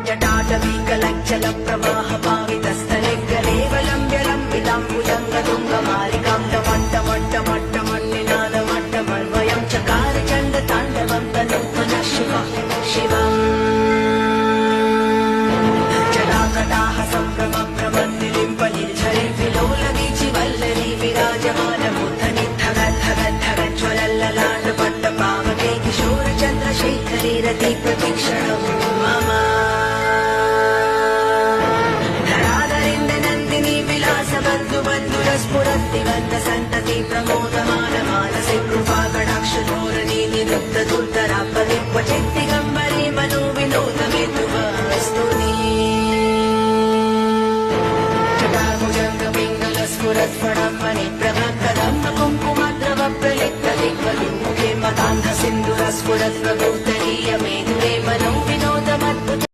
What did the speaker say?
जटाटवीकलञ्चल प्रवाह पावितस्थले गलेवलम्ब्य लम्बिताम्बुजङ्गतुङ्गमालिकां टमट्टमट्टमट्टमन्निनादमट्टमन्वयं चकार चण्डताण्डवं तनूत्मनः शिवम् जटाकटाह सम्भ्रमभ्रमन्निलिम्पनिर्झरिविलोलवीचि वल्लरी विराजमानमुद्धनिद्धगद्धगज्ज्वलल्ललाटपट्टपावके किशोरचन्द्रशेखरी रति प्रतीक्षणम् मम धराधरेन्द्र नन्दिनी विलासबन्धुबन्धुरस्फुरद्दिगन्त सन्तति प्रमोदमान मानसे कृपाकटाक्षधोरणी निरुद्धदुर्धरापदिक्वचिद्दिगम्बरी मनो विनोदमेतुवस्तुनि जटाभुजङ्गपिङ्गलस्फुरत्फणमणिप्रभक्कदम्ब कुङ्कुमद्रवप्रलिप्तदिग्वलिमुखे मतान्धसिन्धुरस्फुरद्वगोत्तरीयमेधुरे मनो विनोदमद्भुत